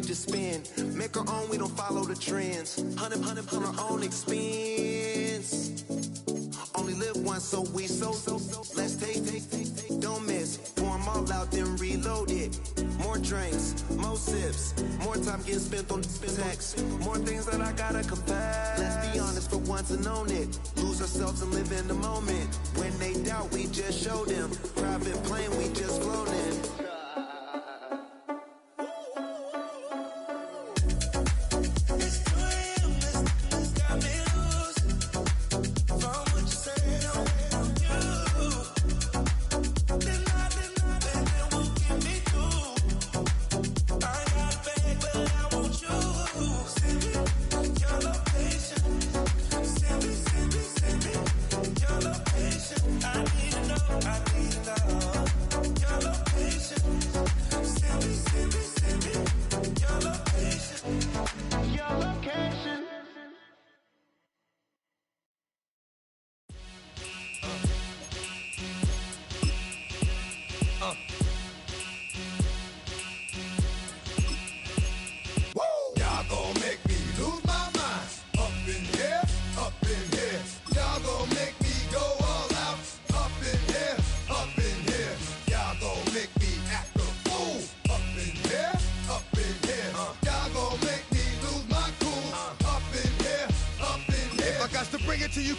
knowledge is spin. Make our own, we don't follow the trends. Hundred on our own expense. Only live once, so we so. Let's take, don't miss. Pour 'em all out, then reload it. More drinks, more sips, more time getting spent on text. More things that I gotta confess. Let's be honest for once and own it. Lose ourselves and live in the moment. When they doubt, we just show them. Private plane, we just floating.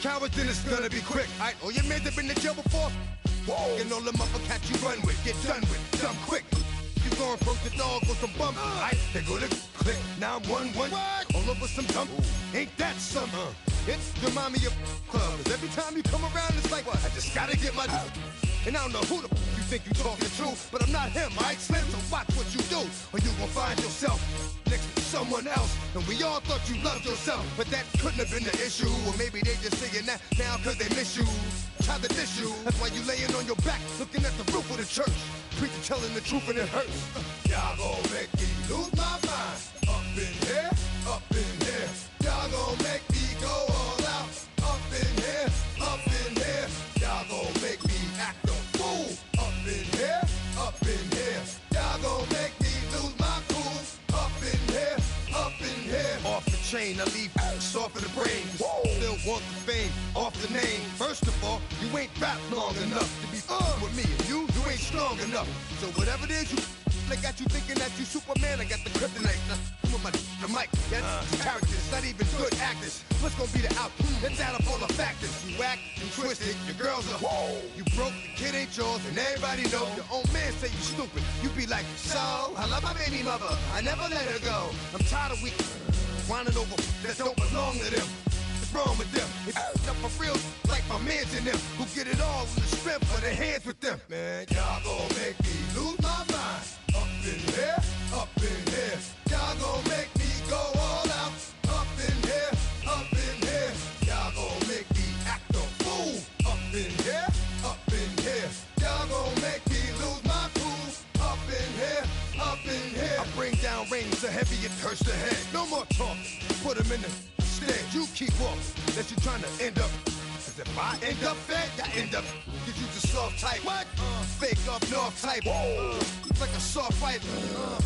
Cowards, then it's gonna be quick. Alright, all your men have been to jail before. Whoa, and all them uppercats you run with, get done with, done quick. You gon' approach the dog with some bump. Alright, they go to click 911. All over some dump. Ain't that something? It's the mommy of club. Every time you come around, it's like, I just gotta get my. And I don't know who the you think you talking to, but I'm not him, alright, Slim? So watch what you do, or you gon' find yourself next to someone else. And we all thought you loved yourself, but that couldn't have been the issue. Or maybe they just saying that now cause they miss you. Try to diss you, that's why you laying on your back, looking at the roof of the church. Preacher telling the truth and it hurts. Y'all gon' make me lose my mind. Up in here, up in here. Y'all gon' make me go all out. Up in here, up in here. Y'all gon' make me act a fool. Up in here, up in here. Y'all gon' make me lose my cool. Up in here, up in here. Off the chain, I leave soft in the brain. Still want the fame, off the name. First of all, you ain't rap long enough to be with me. And you ain't strong enough. So whatever it is you I got you thinking that you Superman, I got the kryptonite. Come on, the mic, that's characters, not even good actors. What's gonna be the outcome? Let's add up all the factors. You whack, you twisted, your girls are you broke, the kid ain't yours, and everybody know. Your own man say you stupid. You be like, so, I love my baby mother, I never let her go. I'm tired of weak whining over that don't belong to them. What's wrong with them? If you up for real, like my mans in them, who get it all with the strength of their hands with them. Man, y'all gon' make me lose my mind. Up in here, up in here. Y'all gon' make me go all out. Up in here, up in here. Y'all gon' make me act a fool. Up in here, up in here. Y'all gon' make me lose my cool. Up in here, up in here. I bring down rain so heavy it hurts the head. No more talk, put them in the stand. You keep walking, that you trying to end up. Cause if I end up fed, I end up. Cause you just soft type. What? Fake up north type. It's like a soft fight.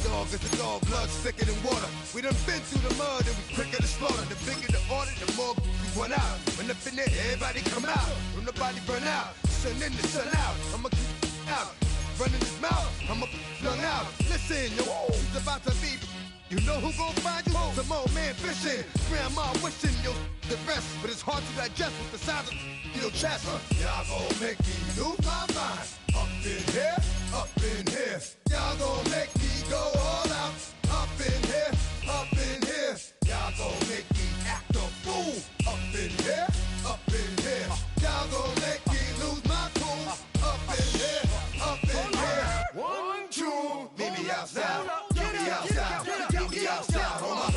Dog is a dog, blood's thicker than water. We done been through the mud and we quicker to slaughter. The bigger the order, the more we run out. When up in there, everybody come out. When the body burn out, sun in the sun out. I'ma keep out. Running his mouth, I'ma flung out. Listen, yo, it's about to be. You know who gon' find you? Some old man fishing. Grandma wishing you the best, but it's hard to digest with the sound of your chest. Y'all gon' make me lose my mind. Up in here, up in here. Y'all gon' make me go all out. Up in here, up in here. Y'all gon' make me act a fool. Up in here, up in here. Y'all gon' make me lose my cool. Up in here, up in here. 1, 2, meet me outside. Meet me outside. Meet me outside, hold up.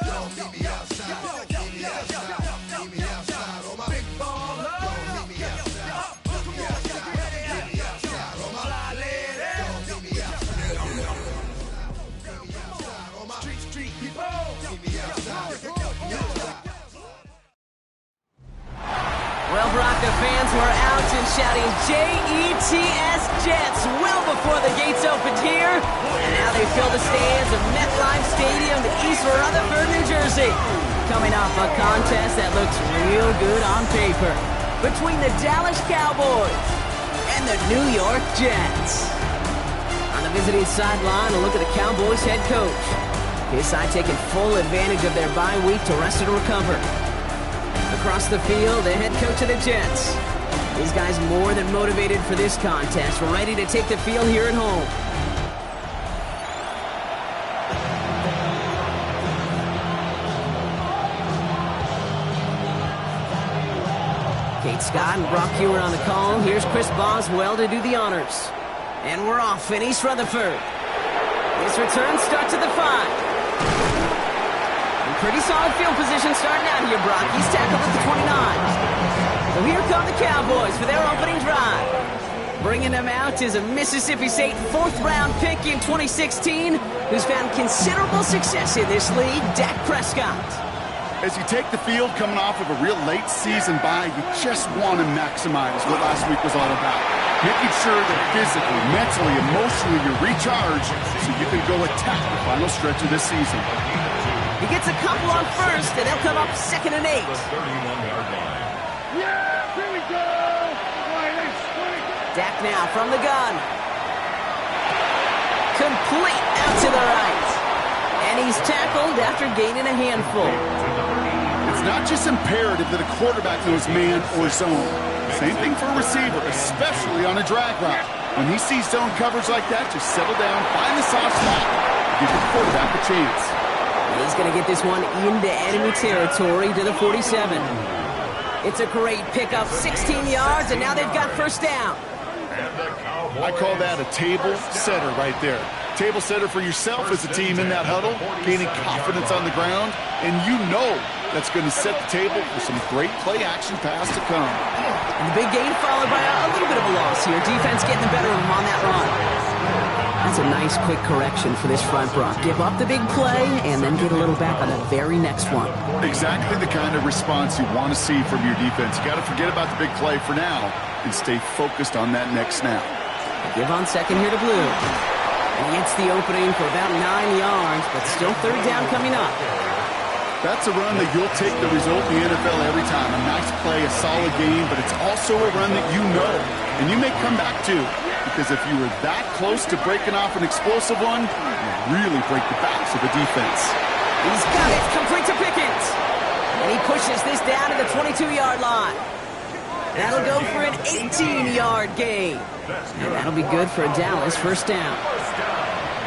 Yo, meet me outside. Meet me outside. Meet me outside, hold up. Big baller. Yo, meet me outside. Meet me outside. Meet me outside, hold up. Yo, meet me outside. Meet me outside, hold up. Street people. Meet me outside. Well, Bronco fans, we're out been shouting J-E-T-S Jets well before the gates opened here. And now they fill the stands of MetLife Stadium in East Rutherford, New Jersey. Coming off a contest that looks real good on paper between the Dallas Cowboys and the New York Jets. On the visiting sideline, a look at the Cowboys head coach. His side taking full advantage of their bye week to rest and recover. Across the field, the head coach of the Jets. These guys more than motivated for this contest, ready to take the field here at home. Kate Scott and Brock Hewer on the call. Here's Chris Boswell to do the honors. And we're off in East Rutherford. This return starts at the 5. Pretty solid field position starting out here, Brock. He's tackled at the 29. So here come the Cowboys for their opening drive. Bringing them out is a Mississippi State 4th-round pick in 2016 who's found considerable success in this league, Dak Prescott. As you take the field coming off of a real late season bye, you just want to maximize what last week was all about. Making sure that physically, mentally, emotionally you're recharged so you can go attack the final stretch of this season. He gets a couple on first, and they'll come up 2nd and 8. Yeah, here we go. Dak now from the gun. Complete out to the right. And he's tackled after gaining a handful. It's not just imperative that a quarterback knows man or zone. Same thing for a receiver, especially on a drag route. When he sees zone coverage like that, just settle down, find the soft spot, give the quarterback a chance. He's going to get this one into enemy territory to the 47. It's a great pickup, 16 yards, and now they've got first down. I call that a table setter right there. Table setter for yourself as a team in that huddle, gaining confidence on the ground, and you know that's going to set the table for some great play-action pass to come. And the big gain followed by a little bit of a loss here. Defense getting the better of them on that run. That's a nice quick correction for this front, Brock. Give up the big play and then get a little back on the very next one. Exactly the kind of response you want to see from your defense. You got to forget about the big play for now and stay focused on that next snap. Give on second here to Blue. And he hits the opening for about 9 yards, but still 3rd down coming up. That's a run that you'll take the result in the NFL every time. A nice play, a solid game, but it's also a run that you know, and you may come back to. Because if you were that close to breaking off an explosive one, you really break the backs of the defense. He's got it, complete to Pickens. And he pushes this down to the 22-yard line. That'll go for an 18-yard gain. And that'll be good for a Dallas first down.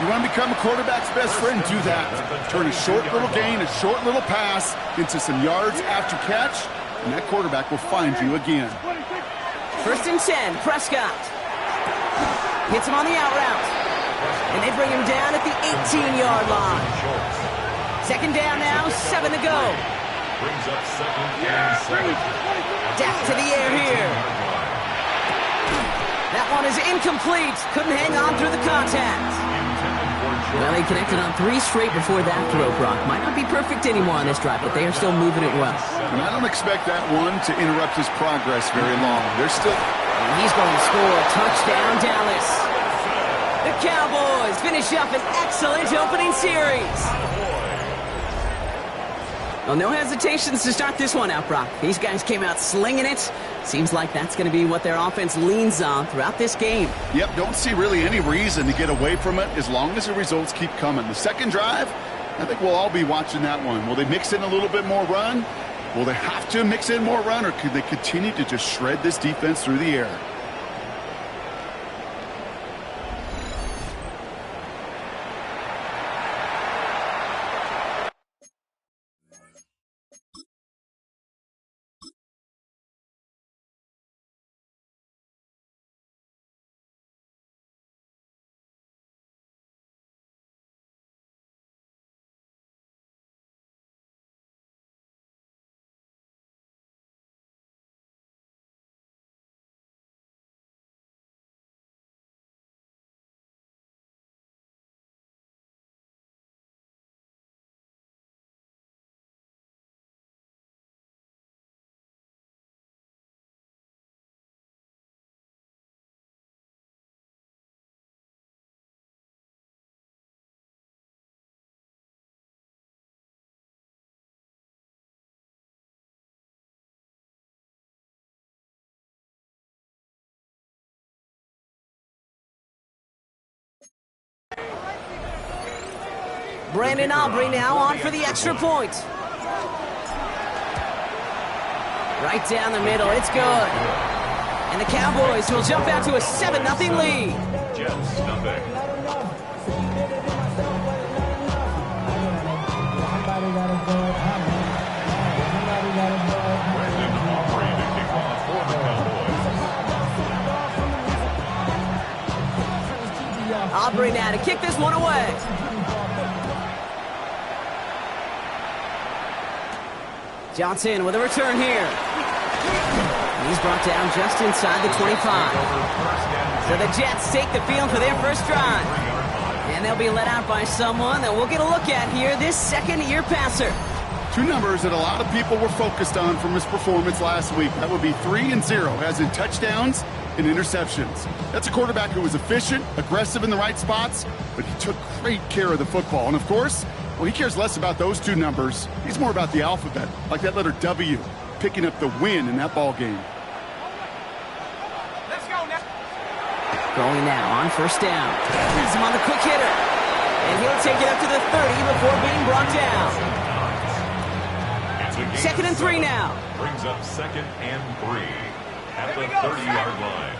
You want to become a quarterback's best friend, do that. Turn a short little gain, a short little pass into some yards after catch, and that quarterback will find you again. 1st and 10, Prescott. Hits him on the out route. And they bring him down at the 18-yard line. 2nd down now, 7 to go. Brings up 2nd and 7. Dak to the air here. That one is incomplete. Couldn't hang on through the contact. Well, he connected on 3 straight before that throw, Brock. Might not be perfect anymore on this drive, but they are still moving it well. And I don't expect that one to interrupt his progress very long. They're still... And he's going to score a touchdown, Dallas. The Cowboys finish up an excellent opening series. Well, no hesitations to start this one out, Brock. These guys came out slinging it. Seems like that's going to be what their offense leans on throughout this game. Yep, don't see really any reason to get away from it as long as the results keep coming. The second drive, I think we'll all be watching that one. Will they mix in a little bit more run? Will they have to mix in more run, or could they continue to just shred this defense through the air? Brandon Aubrey now on for the extra point. Right down the middle, it's good. And the Cowboys will jump out to a 7-0 lead. Jets nothing. Brandon Aubrey to kick off for the Cowboys. Aubrey now to kick this one away. Johnson with a return here. He's brought down just inside the 25. So the Jets take the field for their first drive. And they'll be let out by someone that we'll get a look at here, this second-year passer. Two numbers that a lot of people were focused on from his performance last week. That would be 3 and 0, as in touchdowns and interceptions. That's a quarterback who was efficient, aggressive in the right spots, but he took great care of the football. And of course, well, he cares less about those two numbers. He's more about the alphabet, like that letter W, picking up the win in that ball game. Let's go now. Going now on first down. He's him on the quick hitter. And he'll take it up to the 30 before being brought down. 2nd and 3 now. Brings up 2nd and 3 at the 30-yard line.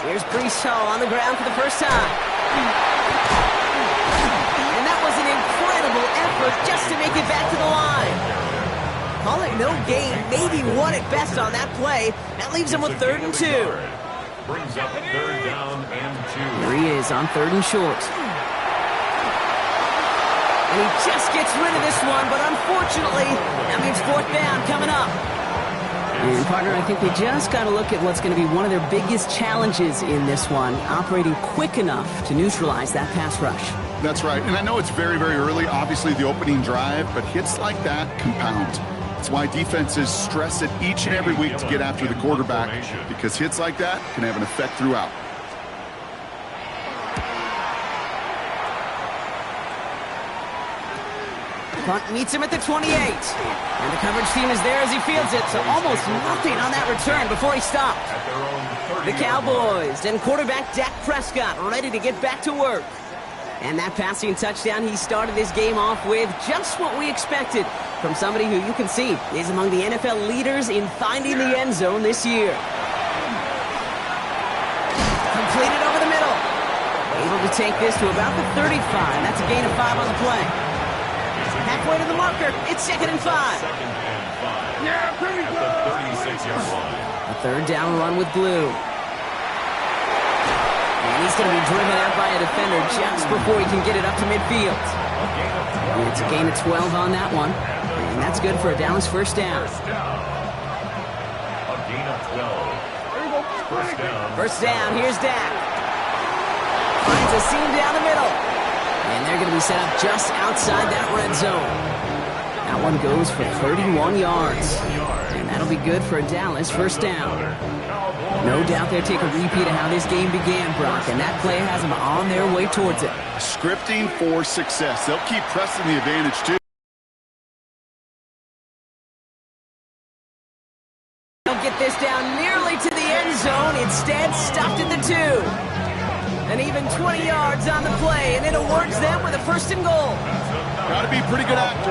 Here's Breece Hall on the ground for the first time. And that was an incredible effort just to make it back to the line. Call it no gain, maybe one at best on that play. That leaves him with 3rd and 2. Brings up 3rd down and 2. Here he is on 3rd and short. And he just gets rid of this one, but unfortunately, that means 4th down coming up. And partner, I think we just got to look at what's going to be one of their biggest challenges in this one, operating quick enough to neutralize that pass rush. That's right. And I know it's very, very early, obviously the opening drive, but hits like that compound. That's why defenses stress it each and every week to get after the quarterback, because hits like that can have an effect throughout. Punt meets him at the 28. And the coverage team is there as he fields it, so almost nothing on that return before he stopped. The Cowboys and quarterback Dak Prescott ready to get back to work. And that passing touchdown he started this game off with, just what we expected from somebody who you can see is among the NFL leaders in finding the end zone this year. Completed over the middle. Able to take this to about the 35. That's a gain of 5 on the play. Halfway to the marker, it's 2nd and 5. 2nd and 5. Yeah, pretty good. At the 36-yard line. A 3rd down run with Blue. And he's going to be driven out by a defender just before he can get it up to midfield. And it's a gain of 12 on that one. And that's good for a Dallas first down. A gain of 12. First down. First down, here's Dak. Finds a seam down the middle. And they're going to be set up just outside that red zone. That one goes for 31 yards. And that'll be good for a Dallas first down. No doubt they'll take a repeat of how this game began, Brock, and that play has them on their way towards it. Scripting for success. They'll keep pressing the advantage, too. They'll get this down nearly to the end zone. Instead, stopped at the 2. And even 20 yards on the play, and it awards them with a 1st and goal. Got to be a pretty good actor.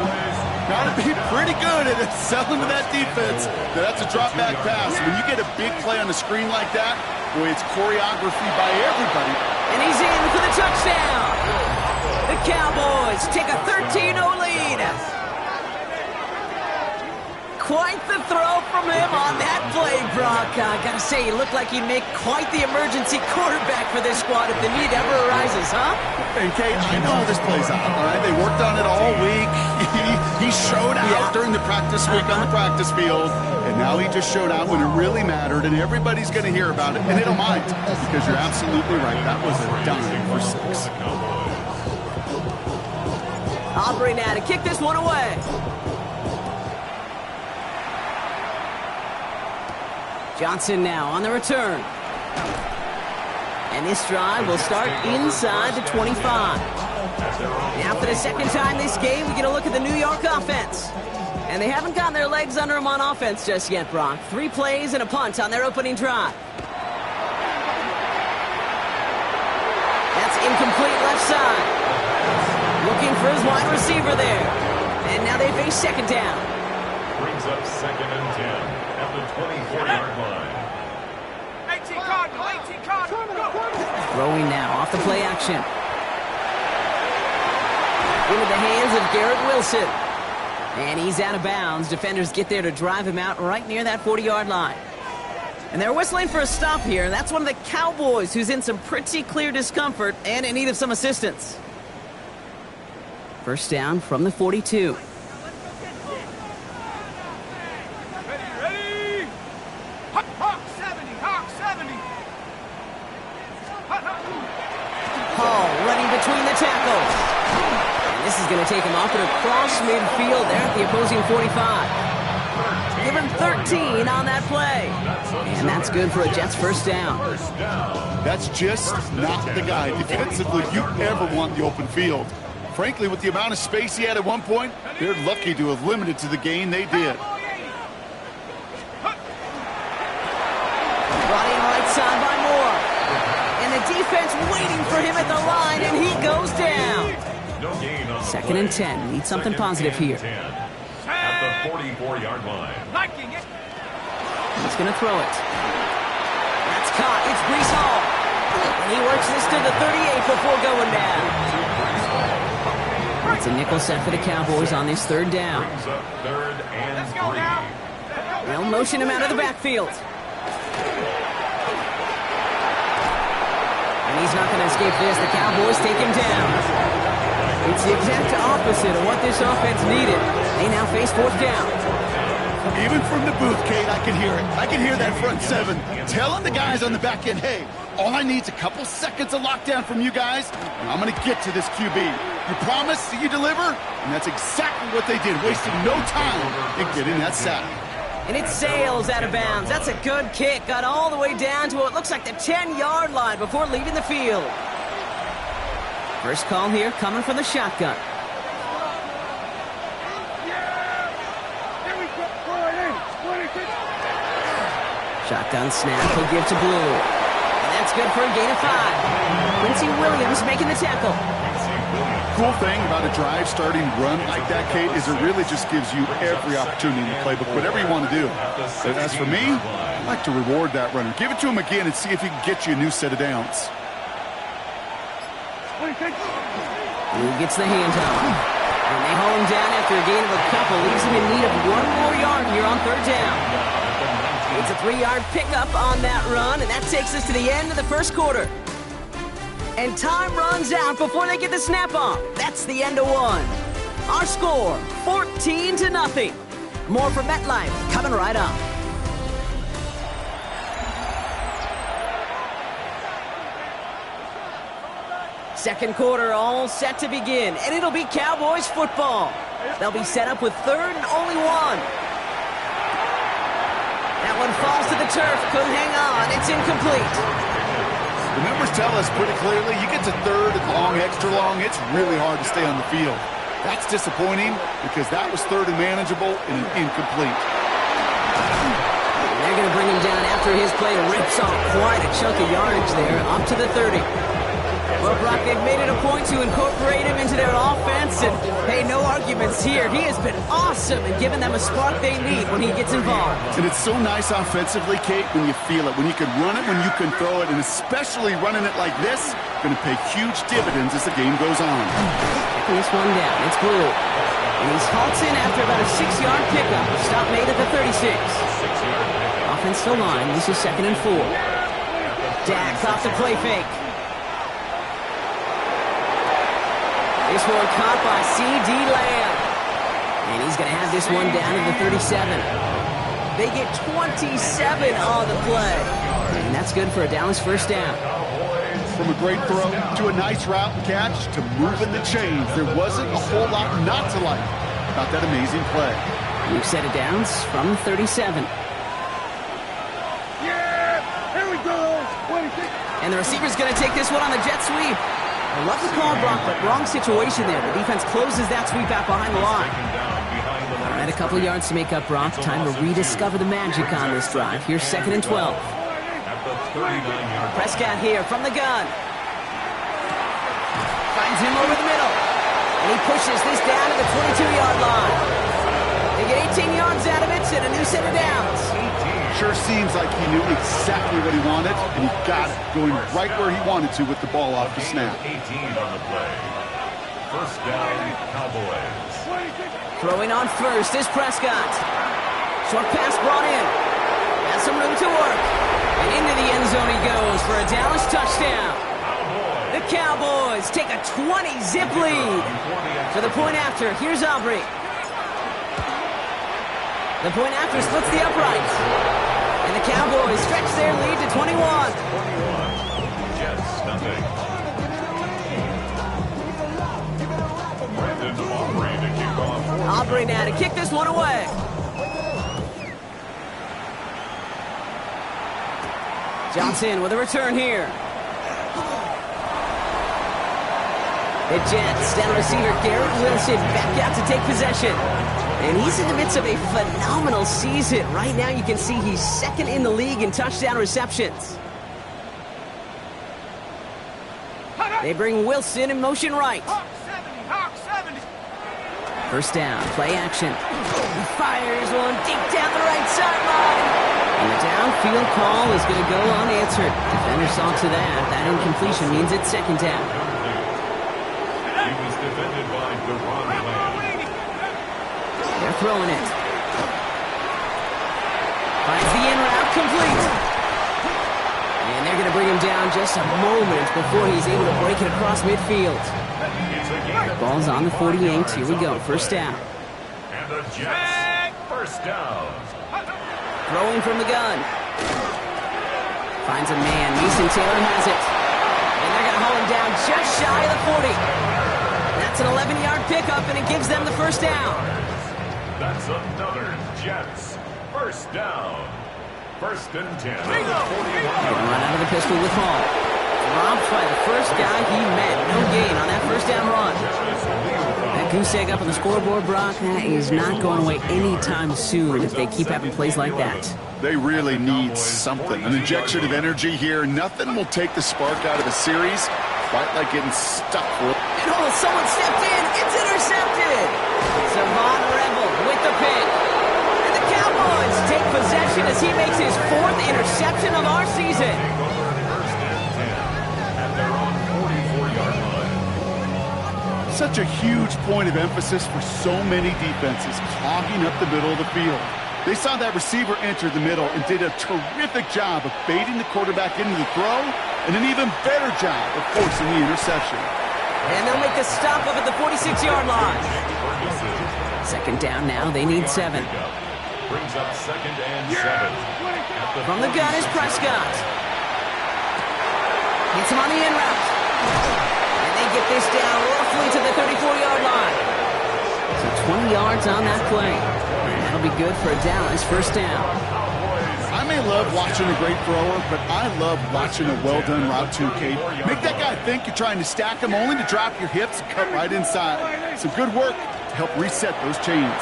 Got to be pretty good at selling to that defense. That's a drop back pass. When you get a big play on the screen like that, boy, it's choreography by everybody. And he's in for the touchdown. The Cowboys take a 13-0 lead. Quite the throw from him on that play, Brock. Gotta say, he looked like he'd make quite the emergency quarterback for this squad if the need ever arises, huh? And Kate, I know how this plays out, all right? They worked on it all week. He showed out during the practice week on the practice field, and now he just showed out when it really mattered, and everybody's going to hear about it, and they don't mind, because you're absolutely right. That was a dime for 6. Aubrey now to kick this one away. Johnson now on the return. And this drive will start inside the 25. Now for the second time this game, we get a look at the New York offense. And they haven't gotten their legs under them on offense just yet, Brock. 3 plays and a punt on their opening drive. incomplete left side. Looking for his wide receiver there. And now they face second down. Brings up 2nd and 10 at the 24-yard line. 18 Cardinal, 18 Cardinal, go! Throwing now off the play action. Into the hands of Garrett Wilson. And he's out of bounds. Defenders get there to drive him out right near that 40-yard line. And they're whistling for a stop here. That's one of the Cowboys who's in some pretty clear discomfort and in need of some assistance. First down from the 42. Ready? Hawk 70, Hawk 70. Hall running between the tackles. And this is going to take him off and across midfield there at the opposing 45. Give him 13 on that play. And that's good for a Jets first down. That's just not the guy defensively you ever want the open field. Frankly, with the amount of space he had at one point, they're lucky to have limited to the gain they did. Running right side by Moore. And the defense waiting for him at the line, and he goes down. No gain on the 2nd play. and 10. Need something Second positive and here. 10 at the 44-yard line. Liking it. He's going to throw it. That's caught. It's Breece Hall. And he works this to the 38 before going down. It's a nickel set for the Cowboys on this third down. Brings up 3rd and Let's go 3. now. They'll motion him out of the backfield. And he's not going to escape this. The Cowboys take him down. It's the exact opposite of what this offense needed. They now face fourth down. Even from the booth, Kate, I can hear it. I can hear that front seven telling the guys on the back end, hey, all I need is a couple seconds of lockdown from you guys, and I'm going to get to this QB. You promise that you deliver? And that's exactly what they did, wasting no time in getting that sack. And it sails out of bounds. That's a good kick. Got all the way down to what looks like the 10-yard line before leaving the field. First call here coming from the shotgun. Shotgun snap, he'll give to Blue. And that's good for a gain of 5. Quincy Williams making the tackle. Cool thing about a drive starting run like that, Kate, is it really just gives you every opportunity in the playbook, whatever you want to do. But as for me, I like to reward that runner. Give it to him again and see if he can get you a new set of downs. Blue gets the handoff. And they haul him down after a gain of a couple. Leaves him in need of one more yard here on third down. It's a 3-yard pickup on that run, and that takes us to the end of the first quarter. And time runs out before they get the snap off. That's the end of one. Our score, 14-0. More from MetLife coming right up. Second quarter all set to begin, and it'll be Cowboys football. They'll be set up with 3rd and only 1. That one falls to the turf, couldn't hang on, it's incomplete. The numbers tell us pretty clearly, you get to 3rd and long, extra long, it's really hard to stay on the field. That's disappointing because that was 3rd and manageable and an incomplete. They're going to bring him down after his play rips off quite a chunk of yardage there, up to the 30. Well, Brock, they've made it a point to incorporate him into their offense, and hey, no arguments here. He has been awesome and given them a spark they need when he gets involved. And it's so nice offensively, Kate, when you feel it, when you can run it, when you can throw it, and especially running it like this, going to pay huge dividends as the game goes on. Checking this one down, it's Blue. And he's halts in after about a 6-yard pickup. Stop made at the 36. Offense still line, this is 2nd and 4. Dak off the play fake. This one caught by C.D. Lamb. And he's going to have this one down to the 37. They get 27 on the play. And that's good for a Dallas first down. From a great throw to a nice route and catch to moving the chains, there wasn't a whole lot not to like about that amazing play. New set of downs from 37. Yeah, here we go. 26. And the receiver's going to take this one on the jet sweep. I love the call, Brock, but wrong situation there. The defense closes that sweep out behind the line. All right, a couple yards to make up, Brock. Time to rediscover the magic on this drive. Here's 2nd and 12. At the 39-yard line. Prescott here from the gun. finds him over the middle. And he pushes this down to the 22-yard line. They get 18 yards out of it and a new set of downs. Sure seems like he knew exactly what he wanted, and he got it, going right where he wanted to with the ball off the snap. 18 on the play. First down, Cowboys. Throwing on first is Prescott. Short pass brought in. Has some room to work. And into the end zone he goes for a Dallas touchdown. The Cowboys take a 20-zip lead. For the point after, here's Aubrey. The point after splits the uprights. And the Cowboys stretch their lead to 21. 21. Jets, nothing. Brandon Aubrey to kick off. Aubrey now to kick this one away. Johnson with a return here. The Jets, down receiver Garrett Wilson back out to take possession. And he's in the midst of a phenomenal season. Right now you can see he's second in the league in touchdown receptions. They bring Wilson in motion right. Hawk 70, Hawk 70. First down, play action. He fires one deep down the right sideline. And the downfield call is going to go unanswered. Defender saw to that. That incompletion means it's second down. He was defended by Deron Bland. They're throwing it. Finds the in route complete. And they're going to bring him down just a moment before he's able to break it across midfield. It's a game. Ball's on the 48. Here we go. First down. And the Jets, first down. Throwing from the gun. Finds a man. Mason Taylor has it. And they're going to haul him down just shy of the 40. That's an 11-yard pickup, and it gives them the first down. That's another Jets, first down. First and 10. They run out of the pistol with Hall. Dropped by the first guy he met. No gain on that first down run. That goose egg up on the scoreboard, Brock, that is not going away anytime soon if they keep having plays like that. They really need something. An injection of energy here. Nothing will take the spark out of a series quite like getting stuck for it. And oh, someone stepped in. It's intercepted. Savon Rebel with the pick. And the Cowboys take possession as he makes his fourth interception of our season. First and 10. And they're on 44-yard line. Such a huge point of emphasis for so many defenses, clogging up the middle of the field. They saw that receiver enter the middle and did a terrific job of baiting the quarterback into the throw, and an even better job of forcing the interception. And they'll make the stop up at the 46-yard line. Second down now, they need 7. Brings up second and 7. From the gun is Prescott. Hits him on the in route. And they get this down roughly to the 34-yard line. So 20 yards on that play. And that'll be good for a Dallas first down. I may love watching a great thrower, but I love watching a well-done route too, Kate. Make that guy think you're trying to stack him only to drop your hips and cut right inside. Some good work to help reset those chains.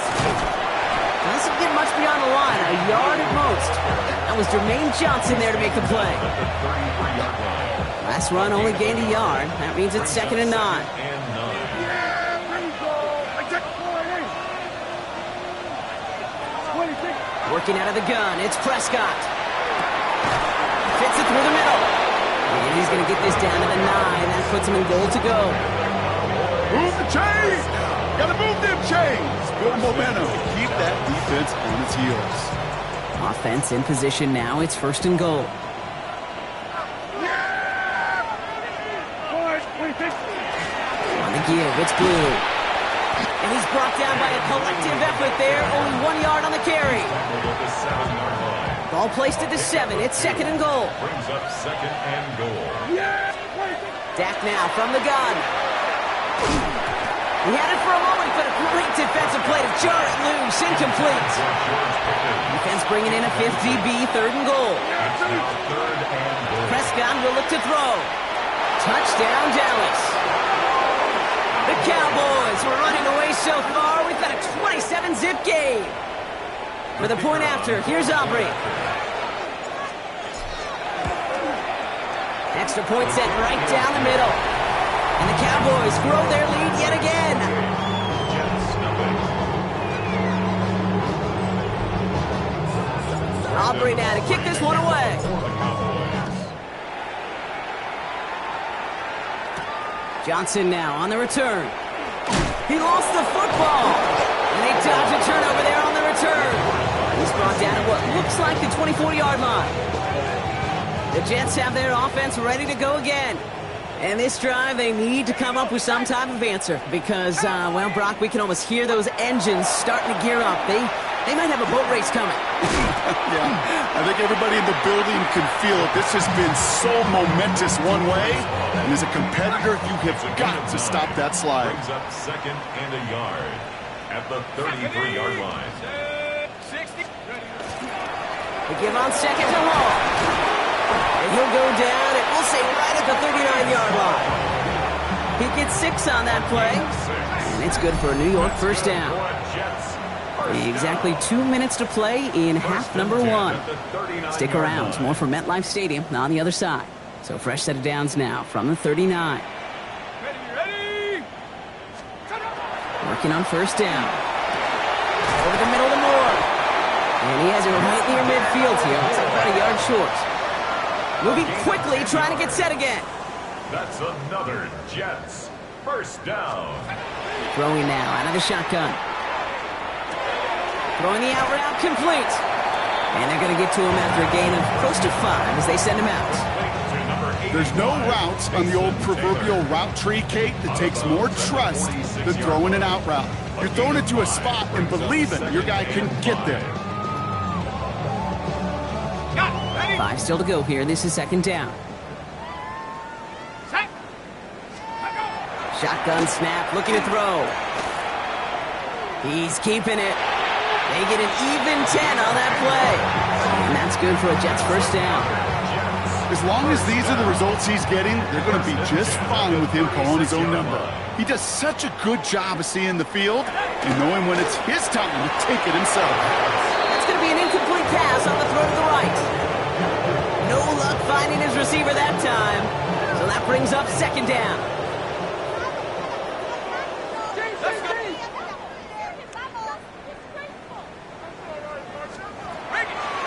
Doesn't get much beyond the line, a yard at most. That was Jermaine Johnson there to make the play. Last run only gained a yard. That means it's second and 9. Working out of the gun, it's Prescott. Fits it through the middle. And he's going to get this down to the 9. That puts him in goal to go. Move the chains! Gotta move them chains! Good momentum. Keep that defense on its heels. Offense in position now. It's first and goal. On the give, it's Blue. And he's brought down by a collective effort there. Only 1 yard on the carry. Ball placed at the 7. It's second and goal. Brings up second and goal. Dak now from the gun. He had it for a moment, but a great defensive play to jar it loose. Incomplete. Defense bringing in a 5th DB, third and goal. Prescott will look to throw. Touchdown, Dallas. The Cowboys were running away so far. We've got a 27-zip game. For the point after, here's Aubrey. Extra point set right down the middle. And the Cowboys grow their lead yet again. Jets nothing. Aubrey now to kick this one away. For the Cowboys. Johnson now on the return. He lost the football. And they dodge a turnover there on the return. He's brought down at what looks like the 24-yard line. The Jets have their offense ready to go again. And this drive, they need to come up with some type of answer because, well, Brock, we can almost hear those engines starting to gear up. They might have a boat race coming. Yeah, I think everybody in the building can feel it. This has been so momentous one way, and as a competitor, you have got to stop that slide. Brings up second and a yard at the 33-yard line. 60. They give on second to Hall. And he'll go down, and we'll say right at the 39-yard line. He gets 6 on that play, and it's good for a New York first down. Exactly 2 minutes to play in half number 1. Stick around. More from MetLife Stadium on the other side. So fresh set of downs now from the 39. Ready. Working on first down. Over the middle to Moore. And he has it right near midfield here. Looks like about a yard short. Moving quickly, trying to get set again. That's another Jets first down. Throwing now out of the shotgun. Throwing the out route complete. And they're going to get to him after a gain of close to 5 as they send him out. There's no routes on the old proverbial route tree, Kate, that takes more trust than throwing an out route. You're throwing it to a spot and believing your guy can get there. 5 still to go here. This is second down. Set. Shotgun snap, looking to throw. He's keeping it. They get an even 10 on that play. And that's good for a Jets first down. As long as these are the results he's getting, they're going to be just fine with him calling his own number. He does such a good job of seeing the field and knowing when it's his time to take it himself. That's going to be an incomplete pass on the throw to the right. No luck finding his receiver that time. So that brings up second down.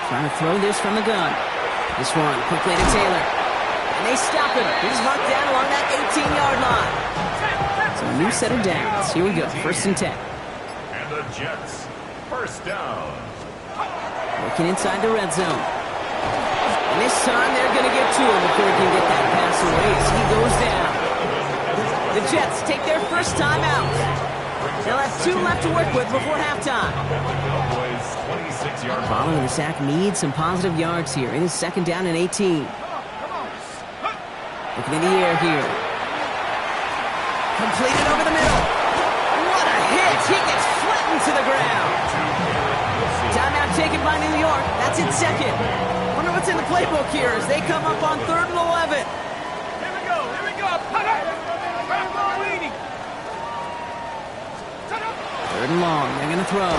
Trying to throw this from the gun. This one quickly to Taylor. And they stop him. He's marked down along that 18-yard line. So a new set of downs. Here we go. First and 10. And the Jets first down. Working inside the red zone. And this time they're going to get to him before he can get that pass away as he goes down. The Jets take their first time out. They'll have 2 left to work with before halftime. Cowboys 26-yard line. Following the sack needs some positive yards here. It is second down and 18. Looking in the air here. Completed over the middle. What a hit. He gets flattened to the ground. Timeout taken by New York. That's in second. Wonder what's in the playbook here as they come up on 3rd and 11. Here we go. Leading. 3rd and long. They're going to throw.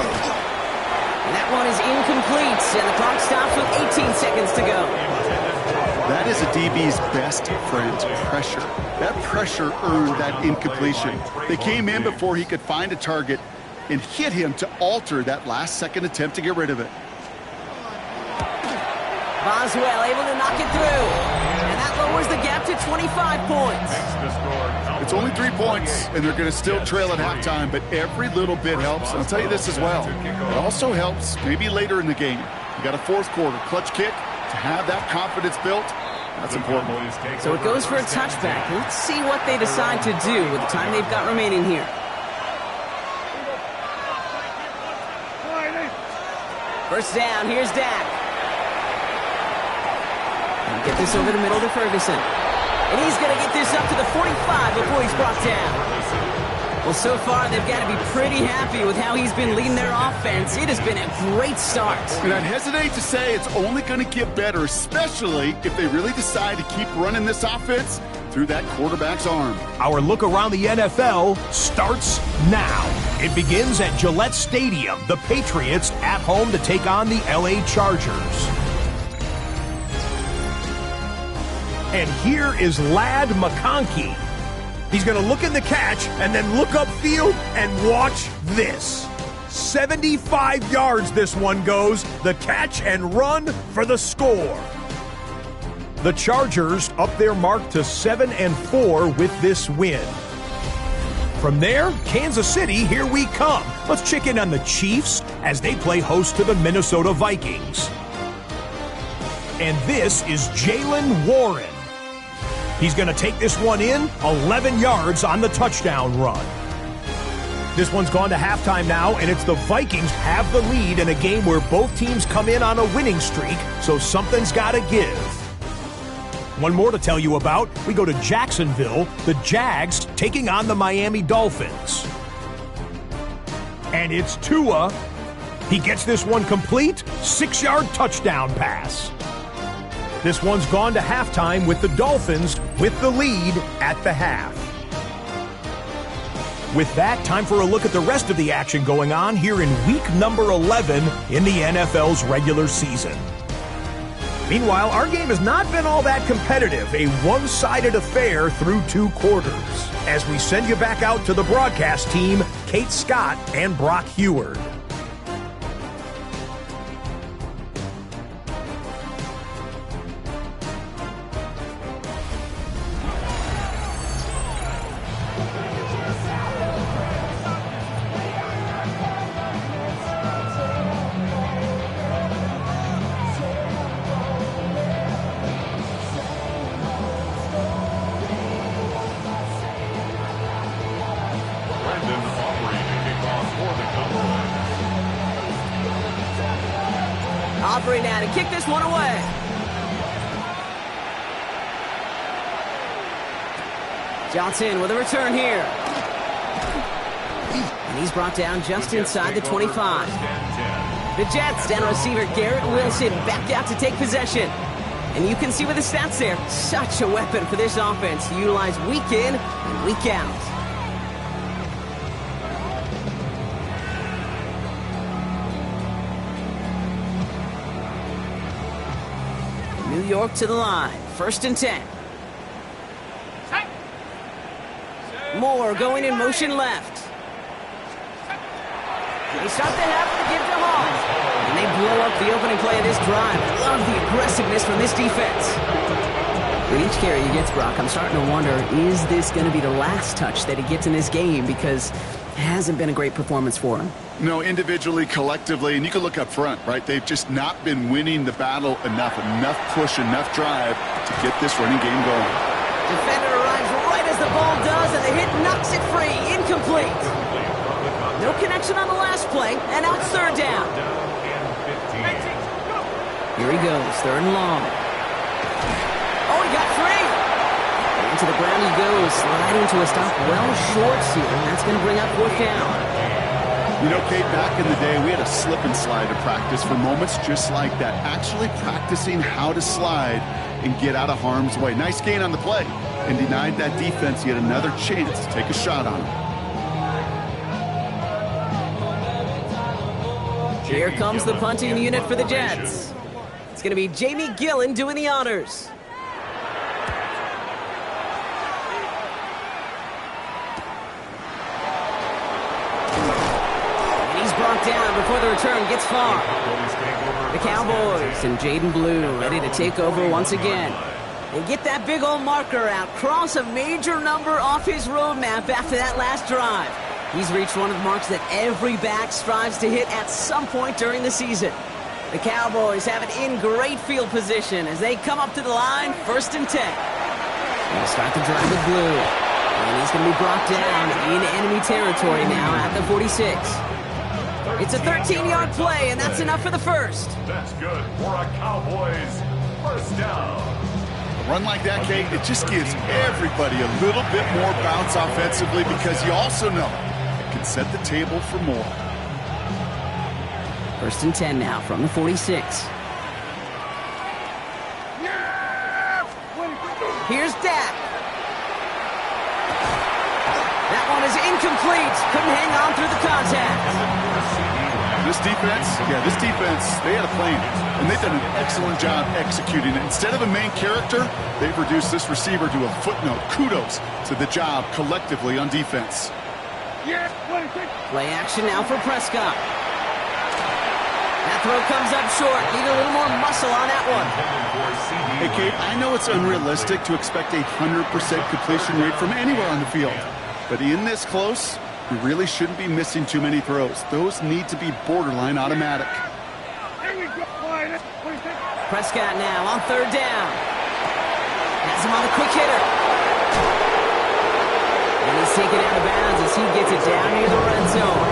And that one is incomplete. And the clock stops with 18 seconds to go. That is a DB's best friend, pressure. That pressure earned that incompletion. They came in before he could find a target and hit him to alter that last-second attempt to get rid of it. Boswell able to knock it through. And that lowers the gap to 25 points. It's only 3 points, and they're going to still trail at halftime, but every little bit helps. And I'll tell you this as well. It also helps maybe later in the game. You got a 4th quarter clutch kick to have that confidence built. That's important. So it goes for a touchback. Let's see what they decide to do with the time they've got remaining here. First down, here's Dak. And get this over the middle to Ferguson. And he's going to get this up to the 45 before he's brought down. Well, so far, they've got to be pretty happy with how he's been leading their offense. It has been a great start. And I'd hesitate to say it's only going to get better, especially if they really decide to keep running this offense through that quarterback's arm. Our look around the NFL starts now. It begins at Gillette Stadium. The Patriots at home to take on the LA Chargers. And here is Ladd McConkey. He's going to look in the catch and then look upfield and watch this. 75 yards this one goes. The catch and run for the score. The Chargers up their mark to 7-4 with this win. From there, Kansas City, here we come. Let's check in on the Chiefs as they play host to the Minnesota Vikings. And this is Jaylen Warren. He's going to take this one in, 11 yards on the touchdown run. This one's gone to halftime now, and it's the Vikings have the lead in a game where both teams come in on a winning streak, so something's got to give. One more to tell you about. We go to Jacksonville, the Jags taking on the Miami Dolphins. And it's Tua. He gets this one complete, 6-yard touchdown pass. This one's gone to halftime with the Dolphins with the lead at the half. With that, time for a look at the rest of the action going on here in week number 11 in the NFL's regular season. Meanwhile, our game has not been all that competitive, a one-sided affair through 2 quarters. As we send you back out to the broadcast team, Kate Scott and Brock Heward. Aubrey now to kick this one away. Johnson with a return here. And he's brought down just inside the 25. The Jets down receiver Garrett Wilson back out to take possession. And you can see with the stats there, such a weapon for this offense to utilize week in and week out. New York to the line. 1st and 10. Moore going in motion left. They start the half with a give to Hall. And they blow up the opening play of this drive. I love the aggressiveness from this defense. With each carry he gets, Brock, I'm starting to wonder, is this going to be the last touch that he gets in this game? Because it hasn't been a great performance for him. No, individually, collectively, and you can look up front, right? They've just not been winning the battle enough push, enough drive to get this running game going. Defender arrives right as the ball does, and the hit knocks it free. Incomplete. No connection on the last play, and out 3rd down. Here he goes, 3rd and long. Oh, he got free. And to the ground he goes, sliding to a stop well short here, and that's going to bring up 4th down. You know, Kate, back in the day, we had a slip and slide to practice for moments just like that. Actually practicing how to slide and get out of harm's way. Nice gain on the play, and denied that defense yet another chance to take a shot on him. Here comes the punting unit for the Jets. It's going to be Jamie Gillen doing the honors. Down before the return gets far. The Cowboys and Jaden Blue ready to take over once again. They get that big old marker out, cross a major number off his roadmap after that last drive. He's reached one of the marks that every back strives to hit at some point during the season. The Cowboys have it in great field position as they come up to the line, 1st and 10. They'll start the drive with Blue. And he's going to be brought down in enemy territory now at the 46. It's a 13-yard play, and that's enough for the first. That's good for a Cowboys 1st down. A run like that, Kate, it just gives everybody a little bit more bounce offensively because you also know it can set the table for more. 1st and 10 now from the 46. Here's Dak. That one is incomplete. Couldn't hang on through the contact. This defense defense, they had a plan, and they've done an excellent job executing it. Instead of a main character, they've reduced this receiver to a footnote. Kudos to the job collectively on defense. Play action now for Prescott. That throw comes up short. Need a little more muscle on that one. Hey, Kate, I know it's unrealistic to expect a 100% completion rate from anywhere on the field. But in this close, you really shouldn't be missing too many throws. Those need to be borderline automatic. Prescott now on third down. Has him on the quick hitter. And he's taken out of bounds as he gets it down near the red zone.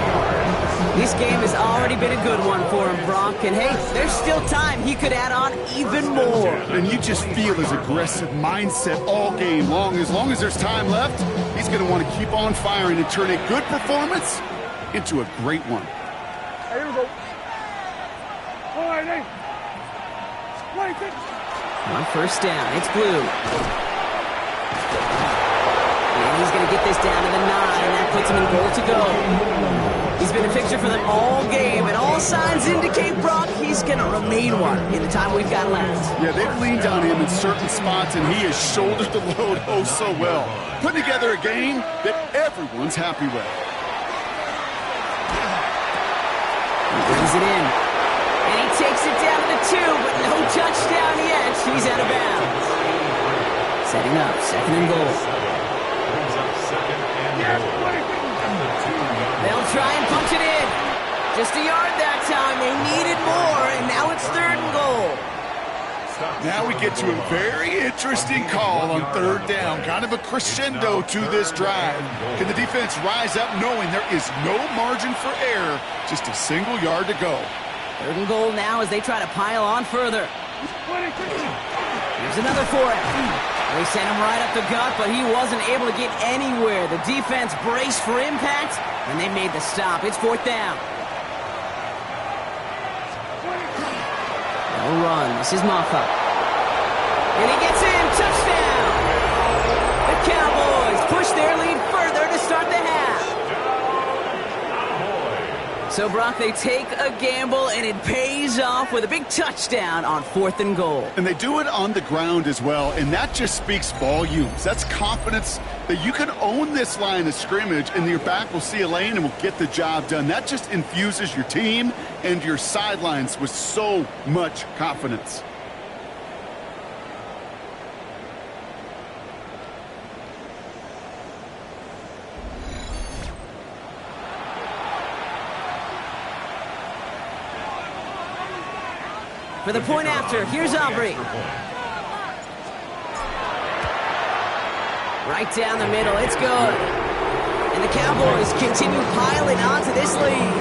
This game has already been a good one for him, Brock. And hey, there's still time. He could add on even more. And you just feel his aggressive mindset all game long. As long as there's time left, he's going to want to keep on firing and turn a good performance into a great one. Here we go. All right, hey. On first down, it's Blue. And he's going to get this down to the 9. That puts him in goal to go. He's been a fixture for them all game, and all signs indicate, Brock, he's going to remain one in the time we've got left. Yeah, they've leaned on him in certain spots, and he has shouldered the load oh so well. Putting together a game that everyone's happy with. He brings it in. And he takes it down to the 2, but no touchdown yet. He's out of bounds. Setting up, second and goal. They'll try and punch it in. Just a yard that time. They needed more, and now it's third and goal. Now we get to a very interesting call on third down. Kind of a crescendo to this drive. Can the defense rise up knowing there is no margin for error? Just a single yard to go. Third and goal now as they try to pile on further. Here's another for him. They sent him right up the gut, but he wasn't able to get anywhere. The defense braced for impact, and they made the stop. It's fourth down. No run. This is Moffat. And he gets in. Touchdown! The Cowboys push their lead further to start the half. So, Brock, they take a gamble, and it pays off with a big touchdown on fourth and goal. And they do it on the ground as well, and that just speaks volumes. That's confidence that you can own this line of scrimmage, and your back will see a lane and will get the job done. That just infuses your team and your sidelines with so much confidence. For the point after, here's Aubrey. Right down the middle, it's good. And the Cowboys continue piling onto this lead.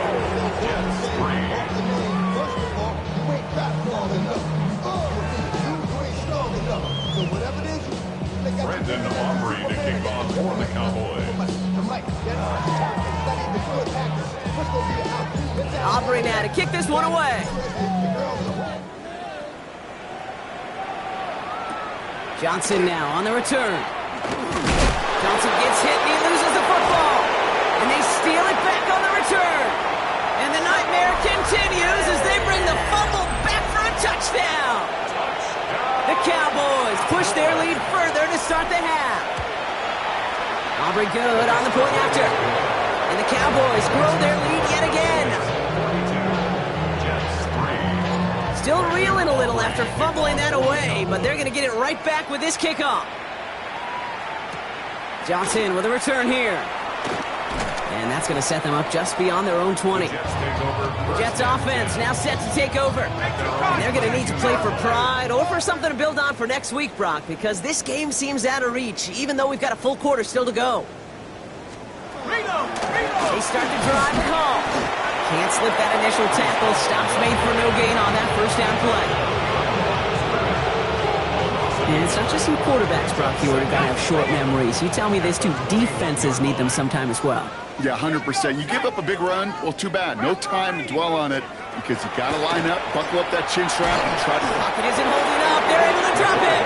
Brandon Aubrey to kick off for the Cowboys. Aubrey now to kick this one away. Johnson now on the return. Johnson gets hit and he loses the football. And they steal it back on the return. And the nightmare continues as they bring the fumble back for a touchdown. The Cowboys push their lead further to start the half. Aubrey good on the point after. And the Cowboys grow their lead yet again. Still reeling a little after fumbling that away, but they're going to get it right back with this kickoff. Johnson with a return here. And that's going to set them up just beyond their own 20. The Jets offense now set to take over. And they're going to need to play for pride or for something to build on for next week, Brock, because this game seems out of reach, even though we've got a full quarter still to go. They start to drive and call. Can't slip that initial tackle. Stops made for no gain on that first down play. And it's not just some quarterbacks, Brock, who are going to have short memories. You tell me this too. Defenses need them sometime as well. Yeah, 100%. You give up a big run, well, too bad. No time to dwell on it because you got to line up, buckle up that chin strap, and try to... Pocket isn't holding up. They're able to drop it.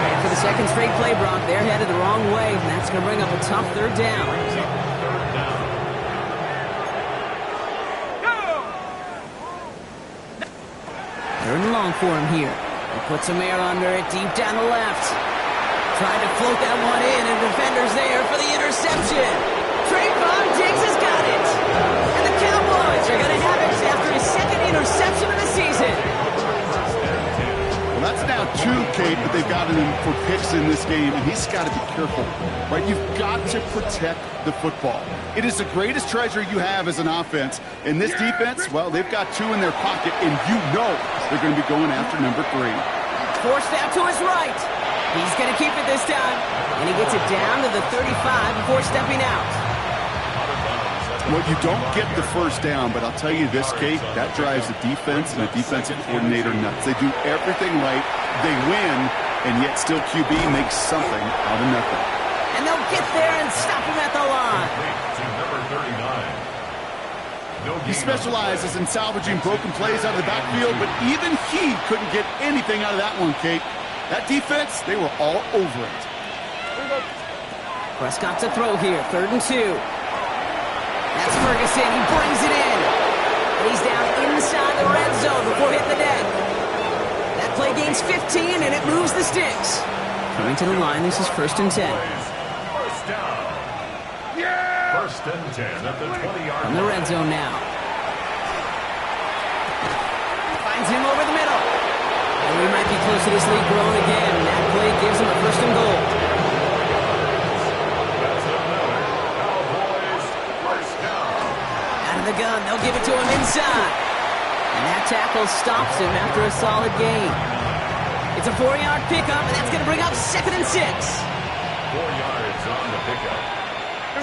And for the second straight play, Brock, they're headed the wrong way, and that's going to bring up a tough third down. long for him here. He puts some air under it, deep down the left. Tried to float that one in, and defender's there for the interception. Trayvon Diggs has got it. And the Cowboys are going to have it after his second interception of the season. Well, that's now 2, Kate, that they've gotten him for picks in this game, and he's got to be careful, right? You've got to protect the football. It is the greatest treasure you have as an offense. And this defense, well, they've got 2 in their pocket, and you know they're going to be going after number 3. Forced out to his right. He's going to keep it this time. And he gets it down to the 35 before stepping out. Well, you don't get the first down, but I'll tell you this, Kate, that drives the defense and the defensive coordinator nuts. They do everything right, they win, and yet still QB makes something out of nothing. And they'll get there and stop him at the line. He specializes in salvaging broken plays out of the backfield, but even he couldn't get anything out of that one, Kate. That defense, they were all over it. Prescott to throw here, 3rd and 2. That's Ferguson, he brings it in. And he's down inside the red zone before hitting the deck. That play gains 15, and it moves the sticks. Coming to the line, this is 1st and 10. First down. Yeah! 1st and 10 at the 20-yard line. From the red zone now. Finds him over the middle. And we might be close to this lead growing again. That play gives him a 1st and goal. The gun, they'll give it to him inside. And that tackle stops him after a solid gain. It's a 4-yard pickup, and that's going to bring up 2nd and 6. 4 yards on the pickup.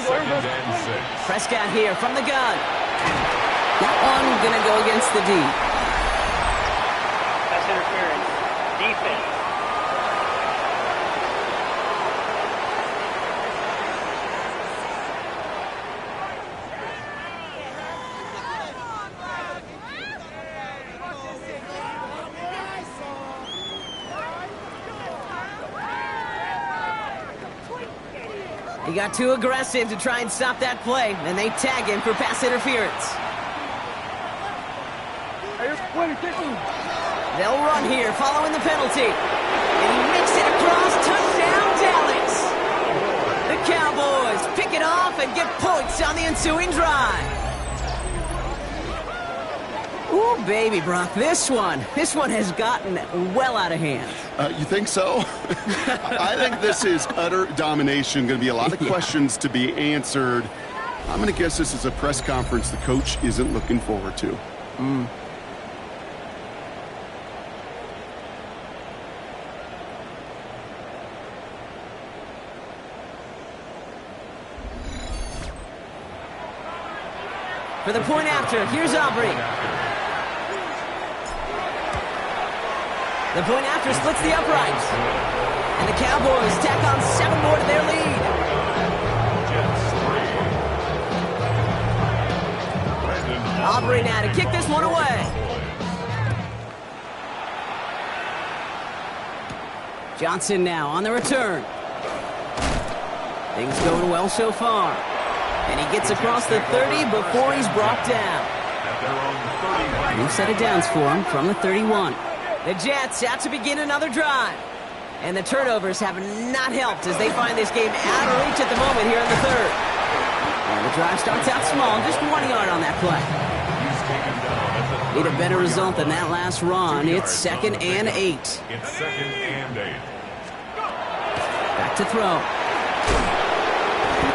2nd and 6. Prescott here from the gun. That one going to go against the D. Pass interference. Defense. He got too aggressive to try and stop that play, and they tag him for pass interference. They'll run here following the penalty. And he makes it across. Touchdown, Dallas. The Cowboys pick it off and get points on the ensuing drive. Ooh, baby, Brock, this one has gotten well out of hand. You think so? I think this is utter domination. Going to be a lot of questions to be answered. I'm going to guess this is a press conference the coach isn't looking forward to. For the point after, here's Aubrey. The point after splits the uprights. And the Cowboys tack on 7 more to their lead. Aubrey now to kick this one away. Johnson now on the return. Things going well so far. And he gets across the 30 before he's brought down. New set of downs for him from the 31. The Jets out to begin another drive. And the turnovers have not helped as they find this game out of reach at the moment here in the 3rd. And the drive starts out small, just 1 yard on that play. Need a better result than that last run. It's 2nd and 8. It's 2nd and 8. Back to throw.